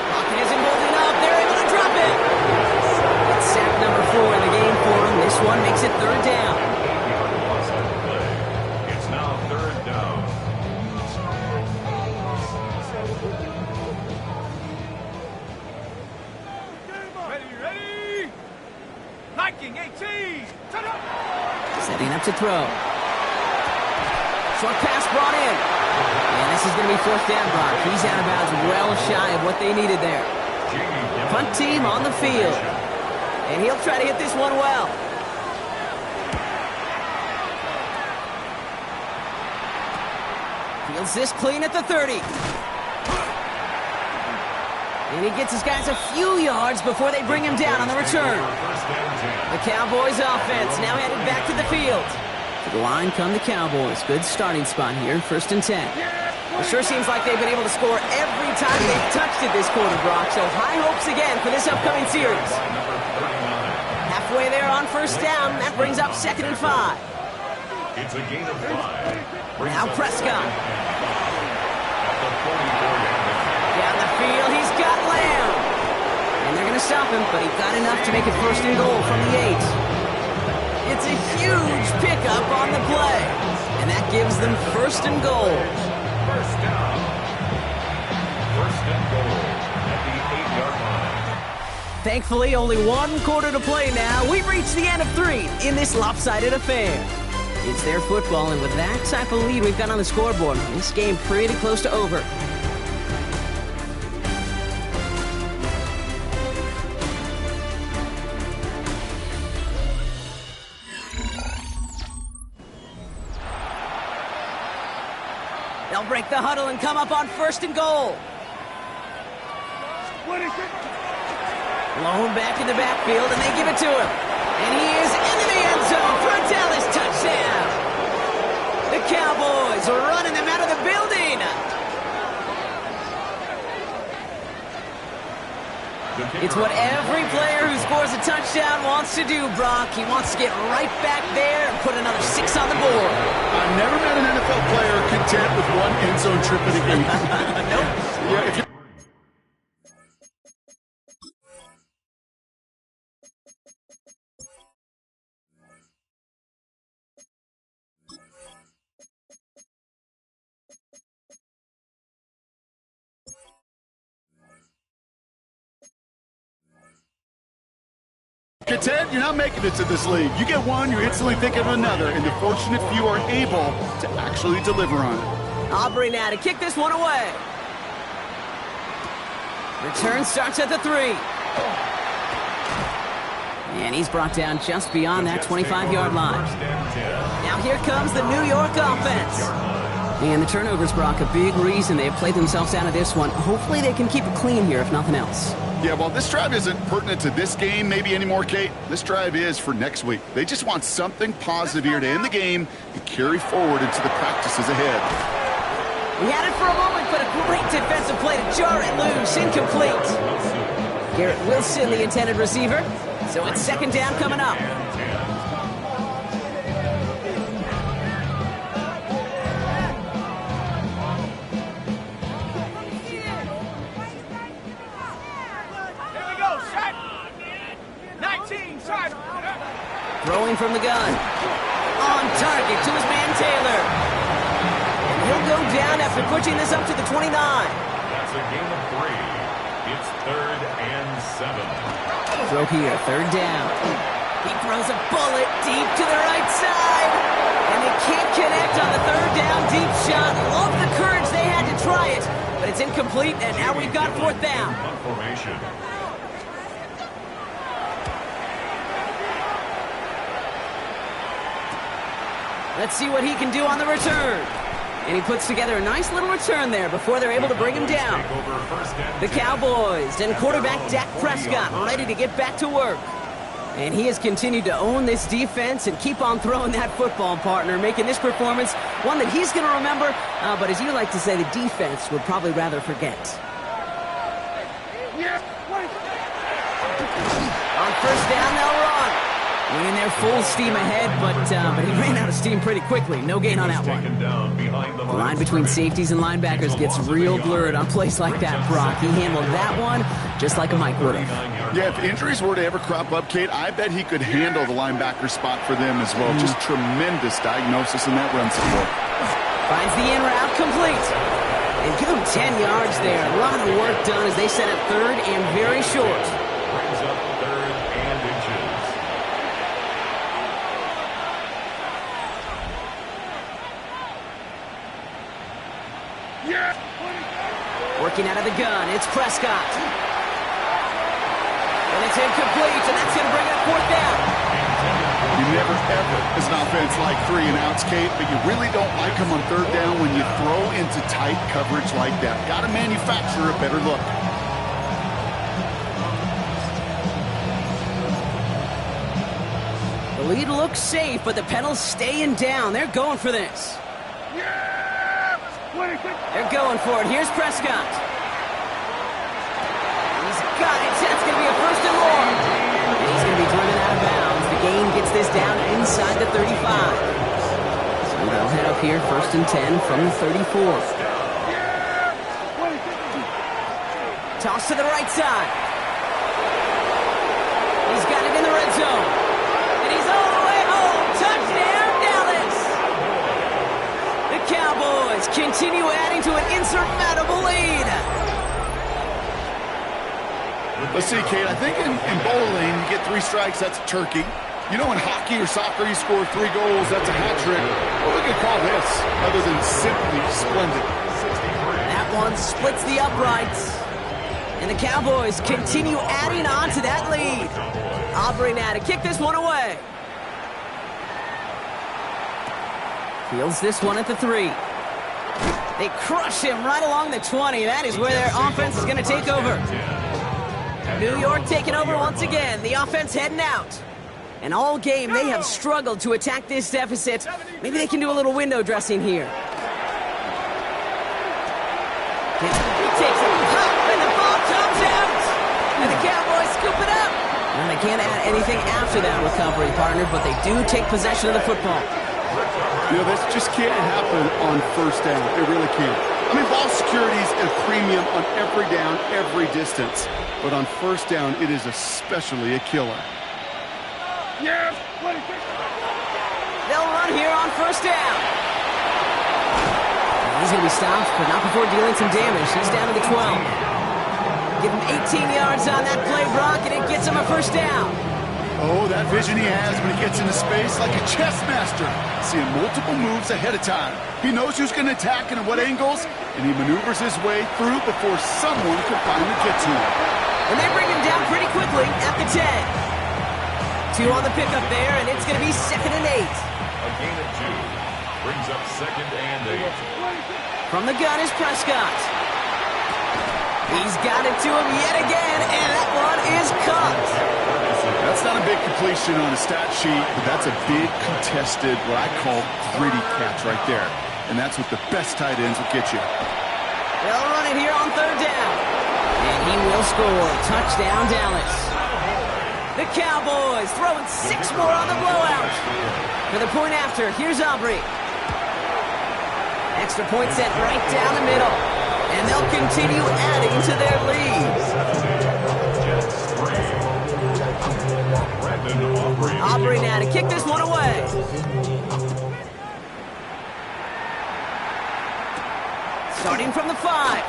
Lockett isn't holding up. They're able to drop it. It's sack number 4 in the game for him. This one makes it 3rd down. It's now 3rd down. Ready? Liking 18. Setting up to throw. Short pass brought in. And this is going to be 4th down, Brock. He's out of bounds well shy of what they needed there. Punt team on the field. And he'll try to hit this one well. Fields this clean at the 30. And he gets his guys a few yards before they bring him down on the return. The Cowboys offense now headed back to the field. To the line come the Cowboys. Good starting spot here, 1st and 10. It sure seems like they've been able to score every time they've touched it this quarter, Brock. So high hopes again for this upcoming series. Halfway there on 1st down. That brings up 2nd and 5. It's a gain of 5. Now Prescott. Down the field, he's got Lamb. And they're going to stop him, but he got enough to make it 1st and goal from the 8. It's a huge pickup on the play. And that gives them 1st and goal. 1st down. 1st and goal at the 8-yard line. Thankfully, only 1 quarter to play now. We've reached the end of 3 in this lopsided affair. It's their football, and with that type of lead we've got on the scoreboard, this game pretty close to over. They'll break the huddle and come up on 1st and goal. Blown back in the backfield, and they give it to him. And he is into the end zone for a Dallas touchdown. The Cowboys are running them out of the building. It's what every player who scores a touchdown wants to do, Brock. He wants to get right back there and put another 6 on the board. I've never met an NFL player content with 1 end zone trip in a game. Nope. Yeah, if you content, you're not making it to this league. You get one, you're instantly thinking of another, and the fortunate few are able to actually deliver on it. Aubrey now to kick this one away. Return starts at the 3. And he's brought down just beyond that 25-yard line. Now here comes the New York offense. And the turnovers, Brock, a big reason they've played themselves out of this one. Hopefully they can keep it clean here, if nothing else. Yeah, well, this drive isn't pertinent to this game maybe anymore, Kate. This drive is for next week. They just want something positive here to end the game and carry forward into the practices ahead. He had it for a moment, but a great defensive play to jar it loose. Incomplete. Garrett Wilson, the intended receiver. So it's 2nd down coming up. Throwing from the gun. On target to his man Taylor. And he'll go down after pushing this up to the 29. That's a gain of 3. It's 3rd and 7. Throw here, 3rd down. He throws a bullet deep to the right side. And they can't connect on the 3rd down deep shot. Love the courage they had to try it. But it's incomplete, and now we've got 4th down. Formation. Let's see what he can do on the return. And he puts together a nice little return there before they're able to bring him down. The Cowboys and quarterback Dak Prescott ready to get back to work. And he has continued to own this defense and keep on throwing that football, partner, making this performance one that he's going to remember, but as you like to say, the defense would probably rather forget. On 1st down, they'll run. Winning their full steam ahead, but he ran out of steam pretty quickly. No gain on that one. The line between safeties and linebackers gets real blurred on plays like that, Brock. He handled that one just like a Mike would have. Yeah, if injuries were to ever crop up, Kate, I bet he could handle the linebacker spot for them as well. Just tremendous diagnosis in that run support. Finds the in route complete. And give him 10 yards there. A lot of work done as they set up 3rd and very short. Brings up 3rd and inches. Working out of the gun, it's Prescott. And it's incomplete, and that's going to bring up 4th down. You never, ever, as an offense, like 3 and outs, Kate, but you really don't like them on 3rd down when you throw into tight coverage like that. Got to manufacture a better look. The lead looks safe, but the pedal's staying down. They're going for this. They're going for it. Here's Prescott. He's got it. That's going to be a first and more. And he's going to be driven out of bounds. The gain gets this down inside the 35. So they'll head up here, first and 10 from the 34. Toss to the right side. He's got it in the red zone. And he's all the way home. Touchdown, Dallas. The Cowboys continue adding to an insurmountable lead. Let's see, Kate, I think in bowling, you get 3 strikes, that's a turkey. You know, in hockey or soccer, you score 3 goals, that's a hat trick. What are we going to call this, other than simply splendid? That one splits the uprights. And the Cowboys continue adding on to that lead. Aubrey now to kick this one away. Fields this one at the 3. They crush him right along the 20. That is where their offense is going to take over. New York taking over once again. The offense heading out. And all game, they have struggled to attack this deficit. Maybe they can do a little window dressing here. He takes it hot, and the ball comes out. And the Cowboys scoop it up. And they can't add anything after that recovery, partner, but they do take possession of the football. You know, this just can't happen on first down. It really can't. I mean, ball security is a premium on every down, every distance. But on first down, it is especially a killer. They'll run here on first down. He's going to be stopped, but not before dealing some damage. He's down to the 12. Give him 18 yards on that play, Brock, and it gets him a first down. Oh, that vision he has when he gets into space like a chess master, seeing multiple moves ahead of time. He knows who's going to attack and at what angles, and he maneuvers his way through before someone can finally get to him. And they bring him down pretty quickly at the 10. 2 on the pickup there, and it's going to be 2nd and 8. A gain of 2 brings up 2nd and 8. From the gun is Prescott. He's got it to him yet again, and that one is caught. That's not a big completion on a stat sheet, but that's a big contested, what I call gritty catch right there. And that's what the best tight ends will get you. They'll run it here on 3rd down. And he will score. Touchdown, Dallas. The Cowboys throwing 6 more on the blowout. For the point after, here's Aubrey. Extra point set right down the middle. And they'll continue adding to their lead. Aubrey now to kick this one away. Starting from the 5.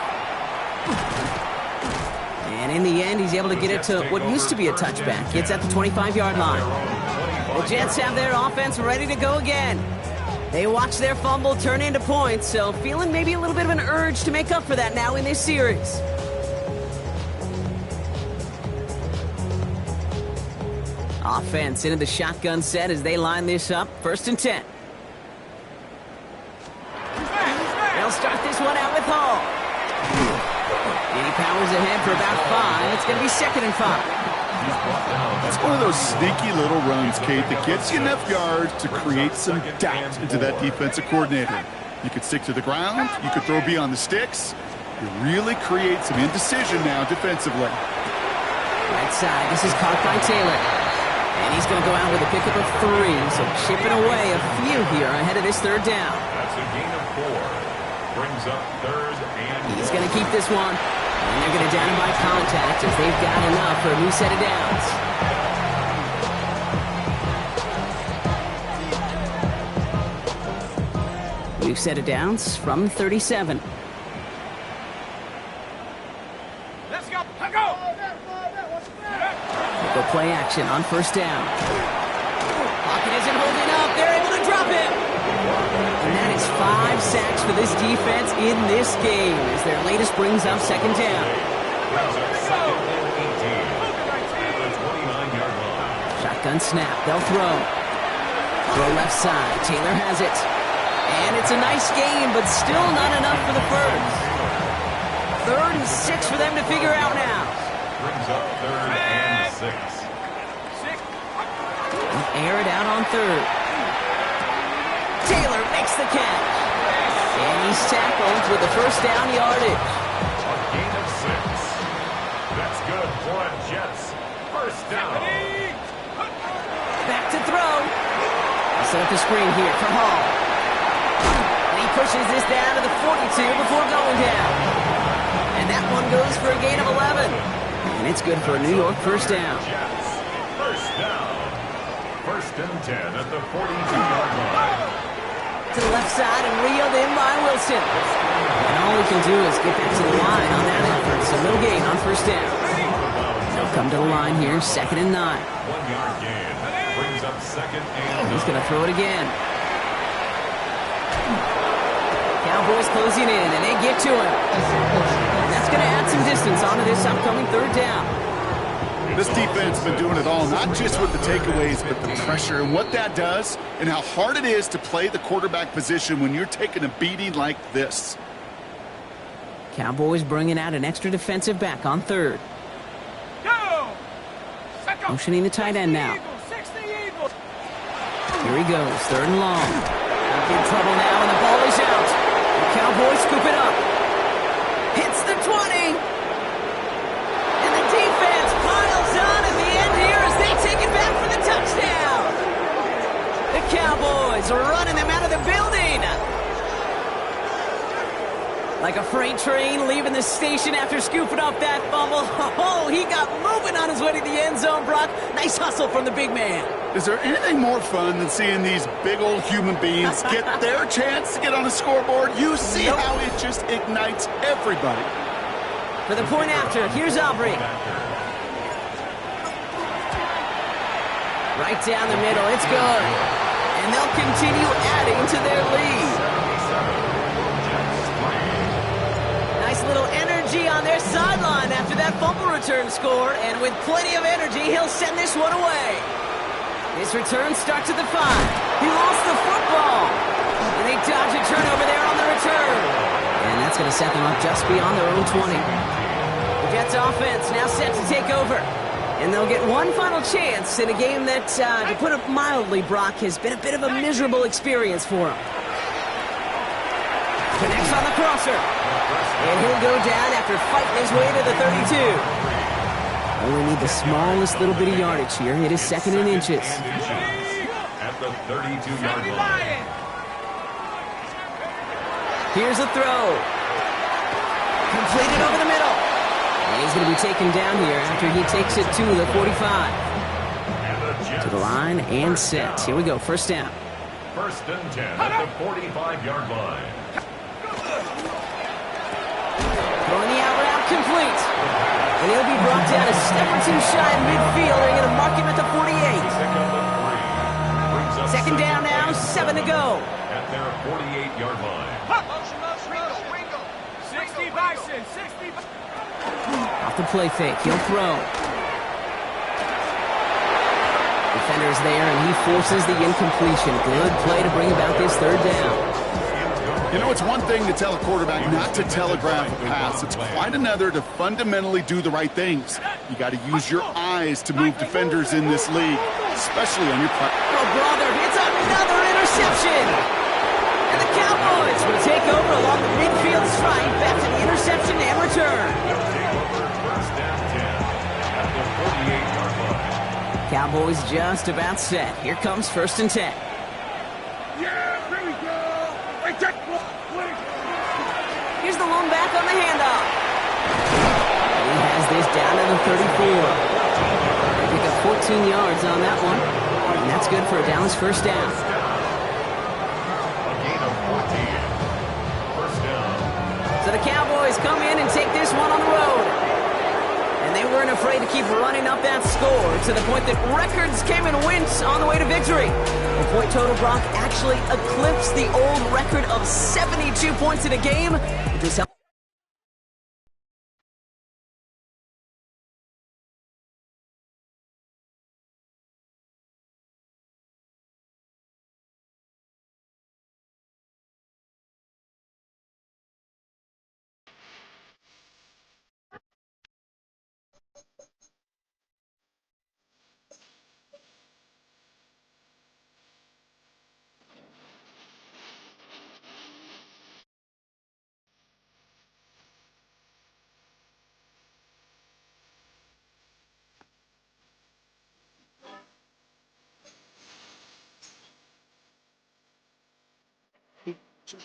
And in the end, he's able to get it to what used to be a touchback. Gets at the 25-yard line. The Jets have their offense ready to go again. They watch their fumble turn into points, so feeling maybe a little bit of an urge to make up for that now in this series. Offense into the shotgun set as they line this up. 1st and 10. They'll start this one out with Hall. And he powers ahead for about 5. It's going to be 2nd and 5. That's one of those sneaky little runs, Kate, that gets you enough yards to create some doubt into that defensive coordinator. You could stick to the ground. You could throw beyond the sticks. You really create some indecision now defensively. Right side. This is caught by Taylor. And he's going to go out with a pickup of 3. So chipping away a few here ahead of this 3rd down. That's a gain of 4. Brings up 3rd and 1. He's going to keep this one. And they're going to down him by contact as they've got enough for a new set of downs. New set of downs from 37. Let's go. Let's go. Go play action on 1st down. Pocket isn't holding up. They're able to drop him. And that is 5 sacks for this defense in this game as their latest brings up 2nd down. Shotgun snap. They'll throw. Throw left side. Taylor has it. And it's a nice game, but still not enough for the first. 3rd and 6 for them to figure out now. Brings up 3rd and 6. Air it out on third. Taylor makes the catch. And he's tackled with the first down yardage. A gain of 6. That's good for a Jets. First down. Back to throw. I'll set up the screen here for Hall. And he pushes this down to the 42 before going down. And that one goes for a gain of 11. And it's good for a New York first down. Jets. First down. First and 10 at the 42-yard line. To the left side and reeled in by Wilson. And all he can do is get back to the line on that effort. So no gain on first down. They'll come to the line here, 2nd and 9. 1-yard gain. Brings up 2nd and 9. He's going to throw it again. Cowboys closing in, and they get to him. And that's going to add some distance onto this upcoming third down. This defense has been doing it all, not just with the takeaways, but the pressure and what that does and how hard it is to play the quarterback position when you're taking a beating like this. Cowboys bringing out an extra defensive back on third. Motioning the tight end now. Here he goes, 3rd and long. In trouble now, and the ball is out. The Cowboys scoop it up. Hits the 20. And the defense piles on at the end here as they take it back for the touchdown. The Cowboys are running them out of the building. Like a freight train leaving the station after scooping up that fumble. Oh, he got moving on his way to the end zone, Brock. Nice hustle from the big man. Is there anything more fun than seeing these big old human beings get their chance to get on a scoreboard? You see how it just ignites everybody. For the point after, here's Aubrey. Right down the middle, it's good. And they'll continue adding to their lead. Nice little energy on their sideline after that fumble return score. And with plenty of energy, he'll send this one away. His return starts at the 5. He lost the football. And they dodge a turnover there on the return. And that's going to set them up just beyond their own 20. The Jets offense now set to take over. And they'll get one final chance in a game that, to put it mildly, Brock, has been a bit of a miserable experience for him. Connects on the crosser. And he'll go down after fighting his way to the 32. Only need the smallest little bit of yardage here. It is 2nd and inches. At the 32-yard line. Here's a throw. Completed over the middle. And he's going to be taken down here after he takes it to the 45. To the line and set. Here we go, first down. First and 10 at the 45-yard line. Throwing the out route complete. And he'll be brought down a step or two shy of midfield. They're going to mark him at the 48. 2nd down now, 7 to go. At their 48-yard line. 60 Bison, 60 Bison. Off the play fake, he'll throw. Defender's there, and he forces the incompletion. Good play to bring about this third down. You know, it's one thing to tell a quarterback not to telegraph a pass. It's quite another to fundamentally do the right things. You got to use your eyes to move defenders in this league, especially on your part. Oh, brother, it's another interception. And the Cowboys will take over along the midfield stripe back to the interception and return. First down 10 at the 48-yard line. Cowboys just about set. Here comes 1st and 10. Here's the lone back on the handoff. He has this down to the 34. They pick up 14 yards on that one. And that's good for a Dallas first down. A gain of 14. First down. So the Cowboys come in and take this one on the road. And they weren't afraid to keep running up that score to the point that records came and went on the way to victory. The point total, Brock, actually eclipsed the old record of 72 points in a game, which was held. Sure.